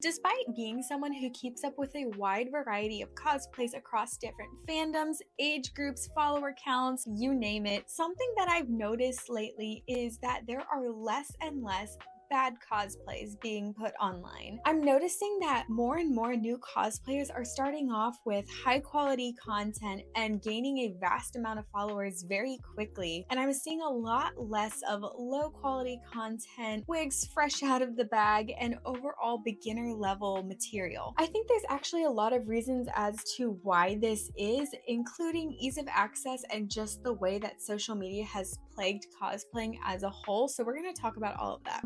Despite being someone who keeps up with a wide variety of cosplays across different fandoms, age groups, follower counts, you name it, something that I've noticed lately is that there are less and less bad cosplays being put online. I'm noticing that more and more new cosplayers are starting off with high quality content and gaining a vast amount of followers very quickly. And I'm seeing a lot less of low quality content, wigs fresh out of the bag, and overall beginner level material. I think there's actually a lot of reasons as to why this is, including ease of access and just the way that social media has plagued cosplaying as a whole. So we're going to talk about all of that.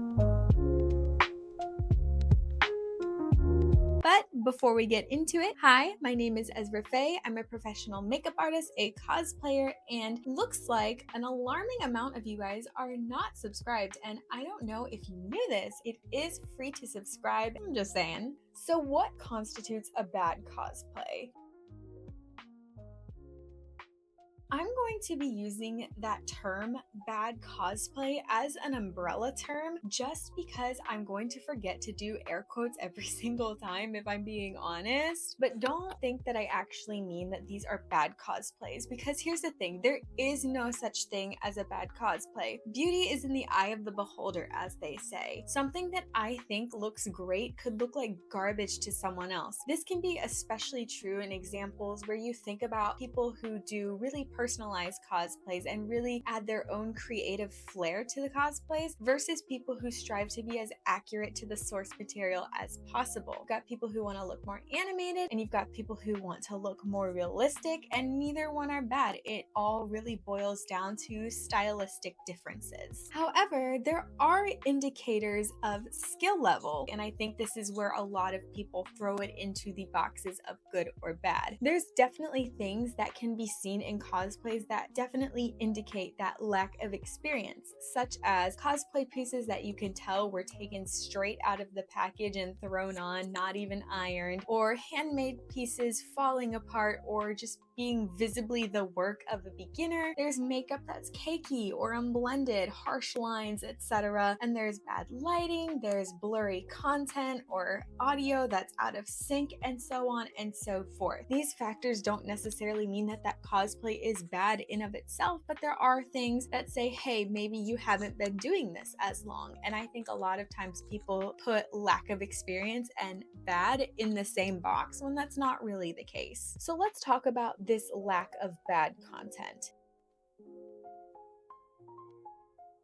But before we get into it, hi, my name is Ezra Faye. I'm a professional makeup artist, a cosplayer, and looks like an alarming amount of you guys are not subscribed. And I don't know if you knew this, it is free to subscribe. I'm just saying. So what constitutes a bad cosplay? I'm going to be using that term bad cosplay as an umbrella term just because I'm going to forget to do air quotes every single time if I'm being honest. But don't think that I actually mean that these are bad cosplays, because here's the thing, there is no such thing as a bad cosplay. Beauty is in the eye of the beholder, as they say. Something that I think looks great could look like garbage to someone else. This can be especially true in examples where you think about people who do really personalized cosplays and really add their own creative flair to the cosplays versus people who strive to be as accurate to the source material as possible. You've got people who want to look more animated and you've got people who want to look more realistic, and neither one are bad. It all really boils down to stylistic differences. However, there are indicators of skill level, and I think this is where a lot of people throw it into the boxes of good or bad. There's definitely things that can be seen in cosplays that definitely indicate that lack of experience, such as cosplay pieces that you can tell were taken straight out of the package and thrown on, not even ironed, or handmade pieces falling apart or just being visibly the work of a beginner. There's makeup that's cakey or unblended, harsh lines, etc. And there's bad lighting, there's blurry content or audio that's out of sync, and so on and so forth. These factors don't necessarily mean that that cosplay is bad in of itself, but there are things that say, hey, maybe you haven't been doing this as long. And I think a lot of times people put lack of experience and bad in the same box when that's not really the case. So let's talk about this lack of bad content.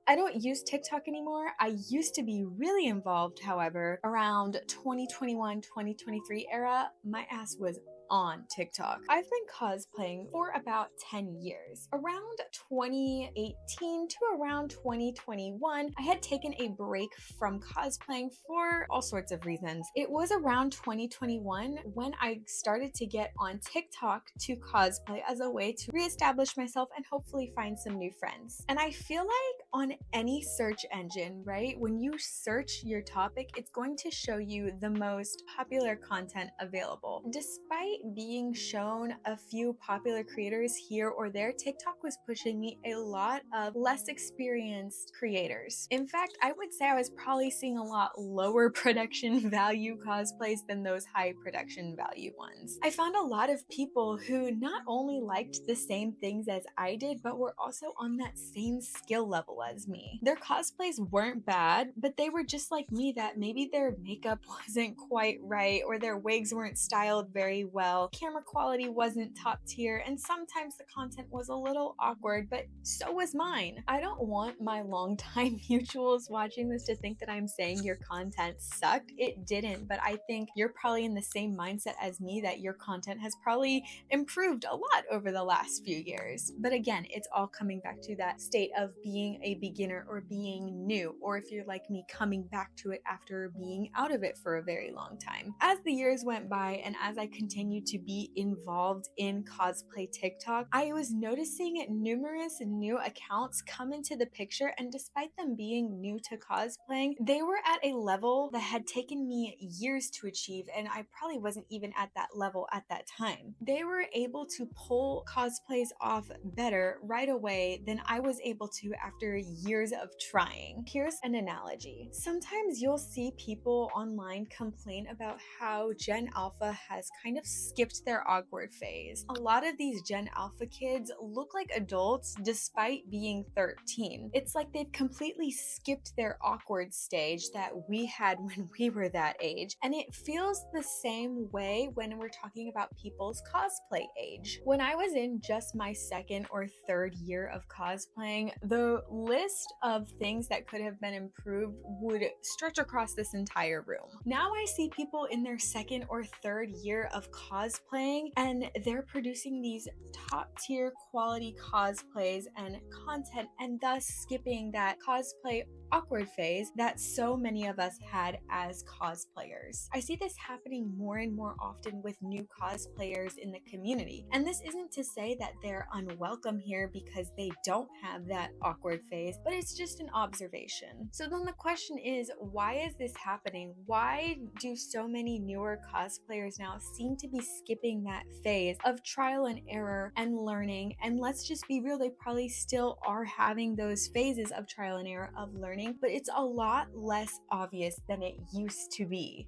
I don't use TikTok anymore. I used to be really involved, however, around 2021, 2023 era, my ass was on TikTok. I've been cosplaying for about 10 years. Around 2018 to around 2021, I had taken a break from cosplaying for all sorts of reasons. It was around 2021 when I started to get on TikTok to cosplay as a way to reestablish myself and hopefully find some new friends. And I feel like on any search engine, right, when you search your topic, it's going to show you the most popular content available. Despite being shown a few popular creators here or there, TikTok was pushing me a lot of less experienced creators. In fact, I would say I was probably seeing a lot lower production value cosplays than those high production value ones. I found a lot of people who not only liked the same things as I did, but were also on that same skill level as me. Their cosplays weren't bad, but they were just like me, that maybe their makeup wasn't quite right or their wigs weren't styled very well. Camera quality wasn't top tier, and sometimes the content was a little awkward, but so was mine. I don't want my longtime mutuals watching this to think that I'm saying your content sucked. It didn't, but I think you're probably in the same mindset as me that your content has probably improved a lot over the last few years. But again, it's all coming back to that state of being a beginner or being new, or if you're like me, coming back to it after being out of it for a very long time. As the years went by and as I continued to be involved in cosplay TikTok, I was noticing numerous new accounts come into the picture, and despite them being new to cosplaying, they were at a level that had taken me years to achieve, and I probably wasn't even at that level at that time. They were able to pull cosplays off better right away than I was able to after years of trying. Here's an analogy. Sometimes you'll see people online complain about how Gen Alpha has kind of skipped their awkward phase. A lot of these Gen Alpha kids look like adults despite being 13. It's like they've completely skipped their awkward stage that we had when we were that age. And it feels the same way when we're talking about people's cosplay age. When I was in just my second or third year of cosplaying, the list of things that could have been improved would stretch across this entire room. Now I see people in their second or third year of cosplaying and they're producing these top tier quality cosplays and content, and thus skipping that cosplay awkward phase that so many of us had as cosplayers. I see this happening more and more often with new cosplayers in the community. And this isn't to say that they're unwelcome here because they don't have that awkward phase, but it's just an observation. So then the question is, why is this happening? Why do so many newer cosplayers now seem to be skipping that phase of trial and error and learning? And let's just be real, they probably still are having those phases of trial and error of learning, but it's a lot less obvious than it used to be.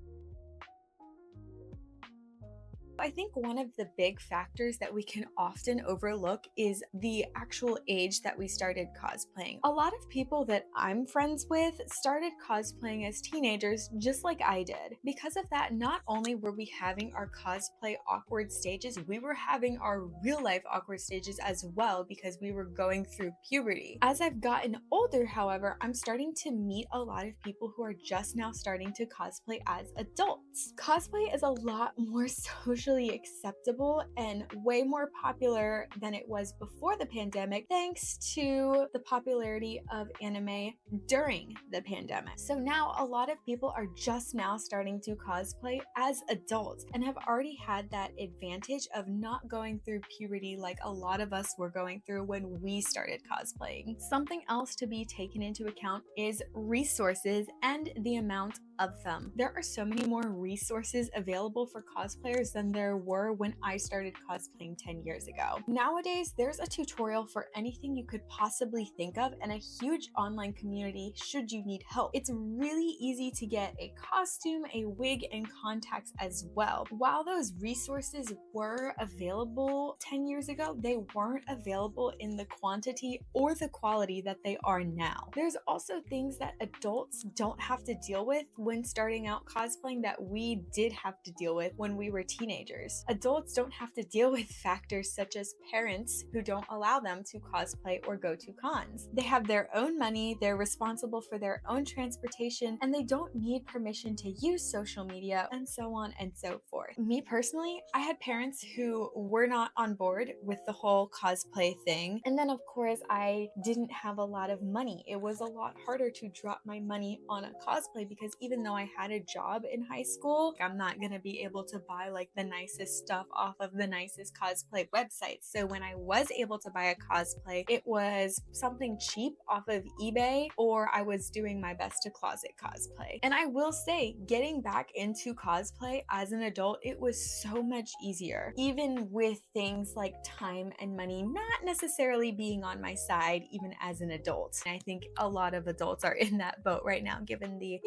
I think one of the big factors that we can often overlook is the actual age that we started cosplaying. A lot of people that I'm friends with started cosplaying as teenagers just like I did. Because of that, not only were we having our cosplay awkward stages, we were having our real life awkward stages as well because we were going through puberty. As I've gotten older, however, I'm starting to meet a lot of people who are just now starting to cosplay as adults. Cosplay is a lot more socially acceptable and way more popular than it was before the pandemic, thanks to the popularity of anime during the pandemic. So now a lot of people are just now starting to cosplay as adults and have already had that advantage of not going through puberty like a lot of us were going through when we started cosplaying. Something else to be taken into account is resources and the amount of them. There are so many more resources available for cosplayers than there were when I started cosplaying 10 years ago. Nowadays, there's a tutorial for anything you could possibly think of and a huge online community should you need help. It's really easy to get a costume, a wig, and contacts as well. While those resources were available 10 years ago, they weren't available in the quantity or the quality that they are now. There's also things that adults don't have to deal with when starting out cosplaying that we did have to deal with when we were teenagers. Adults don't have to deal with factors such as parents who don't allow them to cosplay or go to cons. They have their own money, they're responsible for their own transportation, and they don't need permission to use social media, and so on and so forth. Me personally, I had parents who were not on board with the whole cosplay thing, and then of course I didn't have a lot of money. It was a lot harder to drop my money on a cosplay because even though I had a job in high school, I'm not gonna be able to buy like the nicest stuff off of the nicest cosplay websites. So when I was able to buy a cosplay, it was something cheap off of eBay, or I was doing my best to closet cosplay. And I will say, getting back into cosplay as an adult, it was so much easier, even with things like time and money not necessarily being on my side, even as an adult. And I think a lot of adults are in that boat right now, given the,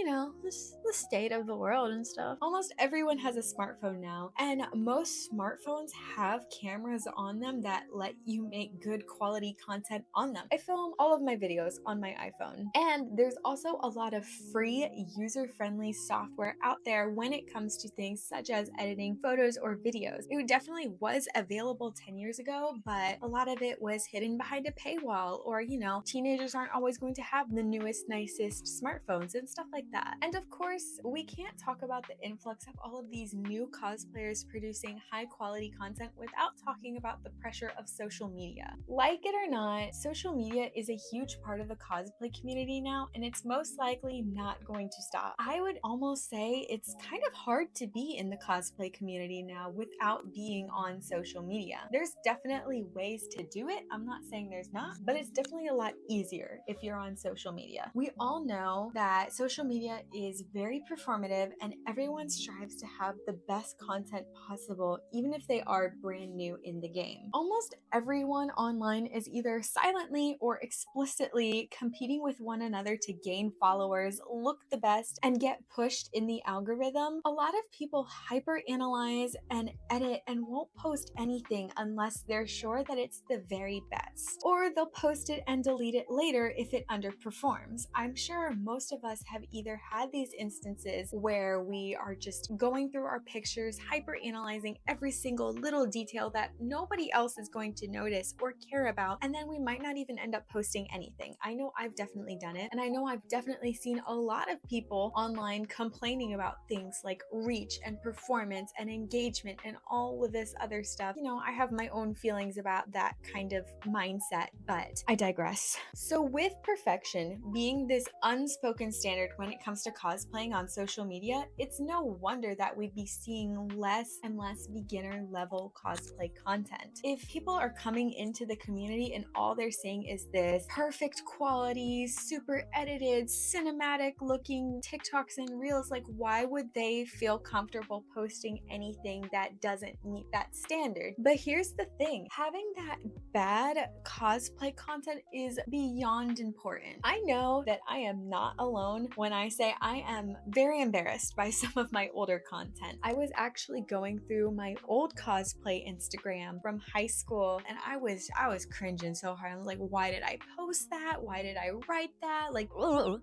the state of the world and stuff. Almost everyone has a smartphone now, and most smartphones have cameras on them that let you make good quality content on them. I film all of my videos on my iPhone, and there's also a lot of free user-friendly software out there when it comes to things such as editing photos or videos. It definitely was available 10 years ago, but a lot of it was hidden behind a paywall, or teenagers aren't always going to have the newest, nicest smartphones and stuff like that. And of course, we can't talk about the influx of all of these new cosplayers producing high quality content without talking about the pressure of social media. Like it or not, social media is a huge part of the cosplay community now, and it's most likely not going to stop. I would almost say it's kind of hard to be in the cosplay community now without being on social media. There's definitely ways to do it. I'm not saying there's not, but it's definitely a lot easier if you're on social media. We all know that social media is is very performative, and everyone strives to have the best content possible, even if they are brand new in the game. Almost everyone online is either silently or explicitly competing with one another to gain followers, look the best, and get pushed in the algorithm. A lot of people hyper-analyze and edit and won't post anything unless they're sure that it's the very best. Or they'll post it and delete it later if it underperforms. I'm sure most of us have either had these instances where we are just going through our pictures, hyper-analyzing every single little detail that nobody else is going to notice or care about, and then we might not even end up posting anything. I know I've definitely done it, and I know I've definitely seen a lot of people online complaining about things like reach and performance and engagement and all of this other stuff. You know, I have my own feelings about that kind of mindset, but I digress. So with perfection being this unspoken standard when it comes to cosplaying on social media, it's no wonder that we'd be seeing less and less beginner level cosplay content. If people are coming into the community and all they're seeing is this perfect quality, super edited, cinematic looking TikToks and reels, like why would they feel comfortable posting anything that doesn't meet that standard? But here's the thing, having that bad cosplay content is beyond important. I know that I am not alone when I say I am very embarrassed by some of my older content. I was actually going through my old cosplay Instagram from high school, and I was cringing so hard. I was like, why did I post that? Why did I write that? Like,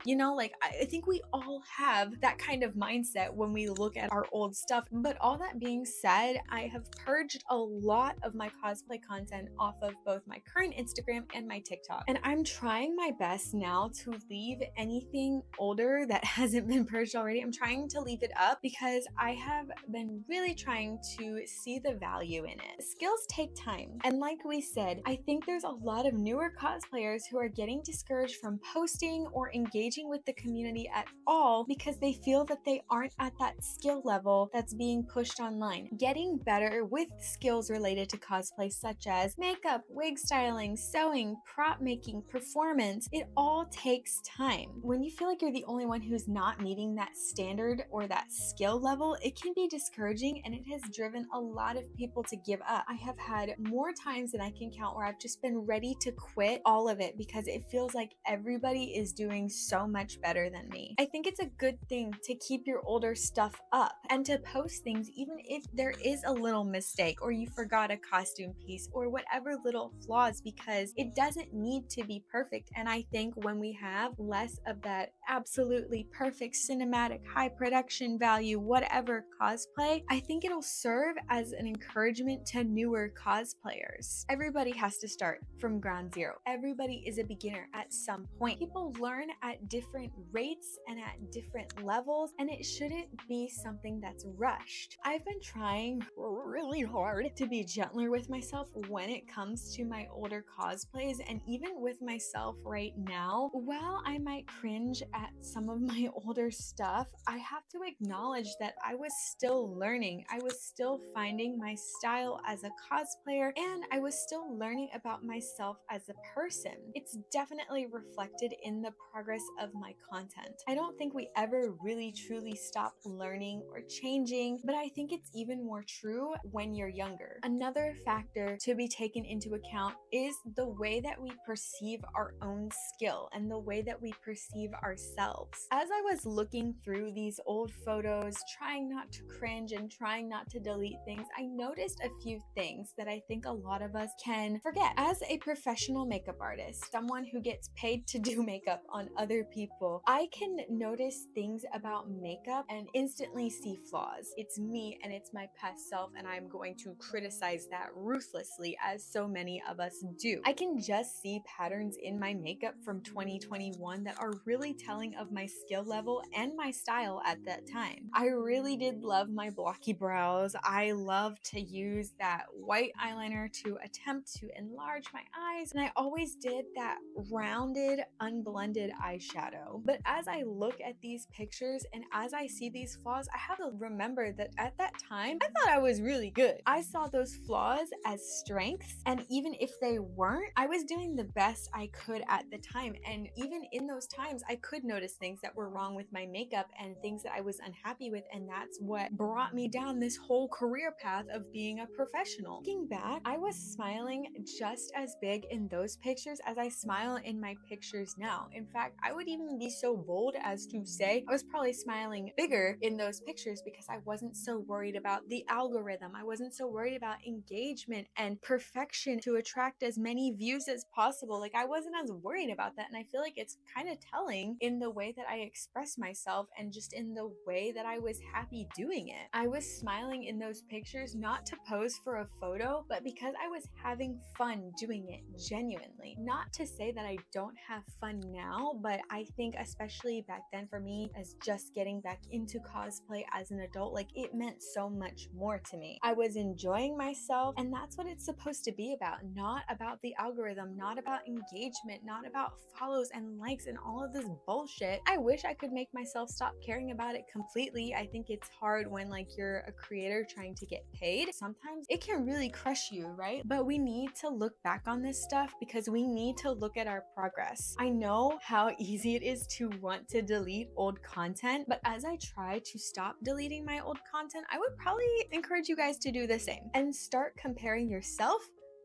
you know, like I think we all have that kind of mindset when we look at our old stuff. But all that being said, I have purged a lot of my cosplay content off of both my current Instagram and my TikTok. And I'm trying my best now to leave anything older that hasn't been purged already. I'm trying to leave it up because I have been really trying to see the value in it. Skills take time. And like we said, I think there's a lot of newer cosplayers who are getting discouraged from posting or engaging with the community at all because they feel that they aren't at that skill level that's being pushed online. Getting better with skills related to cosplay such as makeup, wig styling, sewing, prop making, performance, it all takes time. When you feel like you're the only one who's not meeting that standard or that skill level, it can be discouraging, and it has driven a lot of people to give up. I have had more times than I can count where I've just been ready to quit all of it because it feels like everybody is doing so much better than me. I think it's a good thing to keep your older stuff up and to post things even if there is a little mistake or you forgot a costume piece or whatever little flaws, because it doesn't need to be perfect. And I think when we have less of that absolutely perfect cinematic high production value whatever cosplay, I think it'll serve as an encouragement to newer cosplayers. Everybody has to start from ground zero. Everybody is a beginner at some point. People learn at different rates and at different levels, and it shouldn't be something that's rushed. I've been trying really hard to be gentler with myself when it comes to my older cosplays, and even with myself right now. While I might cringe at some of my older stuff, I have to acknowledge that I was still learning. I was still finding my style as a cosplayer, and I was still learning about myself as a person. It's definitely reflected in the progress of my content. I don't think we ever really truly stop learning or changing, but I think it's even more true when you're younger. Another factor to be taken into account is the way that we perceive our own skill and the way that we perceive ourselves. As I was looking through these old photos, trying not to cringe and trying not to delete things, I noticed a few things that I think a lot of us can forget. As a professional makeup artist, someone who gets paid to do makeup on other people, I can notice things about makeup and instantly see flaws. It's me and it's my past self, and I'm going to criticize that ruthlessly, as so many of us do. I can just see patterns in my makeup from 2021 that are really telling of my skill level and my style at that time. I really did love my blocky brows. I love to use that white eyeliner to attempt to enlarge my eyes, and I always did that rounded, unblended eyeshadow. But as I look at these pictures and as I see these flaws, I have to remember that at that time, I thought I was really good. I saw those flaws as strengths, and even if they weren't, I was doing the best I could at the time. And even in those times, I could notice things that were wrong with with my makeup and things that I was unhappy with, and that's what brought me down this whole career path of being a professional. Looking back, I was smiling just as big in those pictures as I smile in my pictures now. In fact, I would even be so bold as to say I was probably smiling bigger in those pictures because I wasn't so worried about the algorithm. I wasn't so worried about engagement and perfection to attract as many views as possible. Like, I wasn't as worried about that, and I feel like it's kind of telling in the way that I express myself and just in the way that I was happy doing it. I was smiling in those pictures not to pose for a photo, but because I was having fun doing it genuinely. Not to say that I don't have fun now, but I think especially back then for me, as just getting back into cosplay as an adult, like, it meant so much more to me. I was enjoying myself, and that's what it's supposed to be about. Not about the algorithm, not about engagement, not about follows and likes and all of this bullshit. I wish I could make myself stop caring about it completely. I think it's hard when, like, you're a creator trying to get paid. Sometimes it can really crush you, right? But we need to look back on this stuff because we need to look at our progress. I know how easy it is to want to delete old content, but as I try to stop deleting my old content, I would probably encourage you guys to do the same and start comparing yourself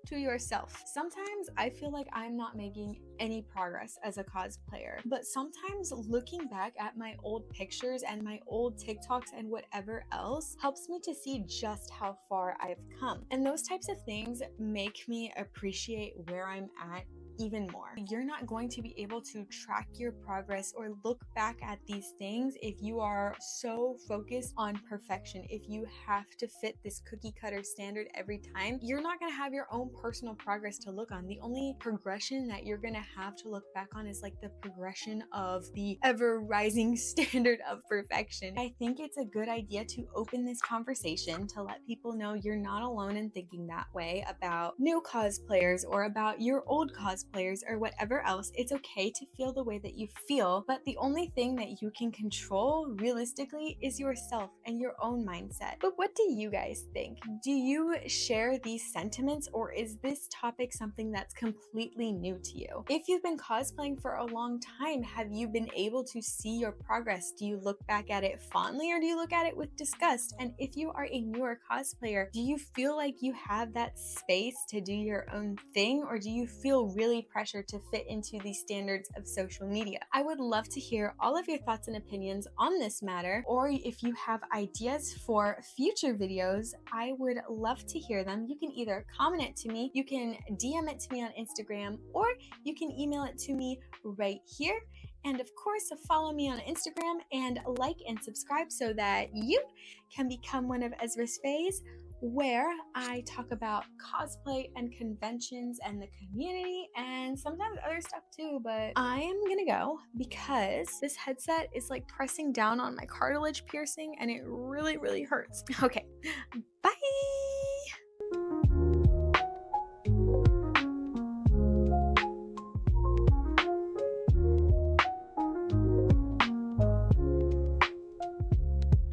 to yourself. Sometimes I feel like I'm not making any progress as a cosplayer, but sometimes looking back at my old pictures and my old TikToks and whatever else helps me to see just how far I've come. And those types of things make me appreciate where I'm at even more. You're not going to be able to track your progress or look back at these things if you are so focused on perfection. If you have to fit this cookie cutter standard every time, you're not going to have your own personal progress to look on. The only progression that you're going to have to look back on is like the progression of the ever rising standard of perfection. I think it's a good idea to open this conversation to let people know you're not alone in thinking that way about new cosplayers or about your old cosplayers or whatever else. It's okay to feel the way that you feel, but the only thing that you can control realistically is yourself and your own mindset. But what do you guys think? Do you share these sentiments, or is this topic something that's completely new to you? If you've been cosplaying for a long time, have you been able to see your progress? Do you look back at it fondly, or do you look at it with disgust? And if you are a newer cosplayer, do you feel like you have that space to do your own thing, or do you feel really pressured to fit into the standards of social media? I would love to hear all of your thoughts and opinions on this matter, or if you have ideas for future videos, I would love to hear them. You can either comment it to me, you can DM it to me on Instagram, or you can email it to me right here. And of course, follow me on Instagram and like and subscribe so that you can become one of Ezra's faves, where I talk about cosplay and conventions and the community and sometimes other stuff too. But I am gonna go because this headset is like pressing down on my cartilage piercing and it really, really hurts. Okay, bye.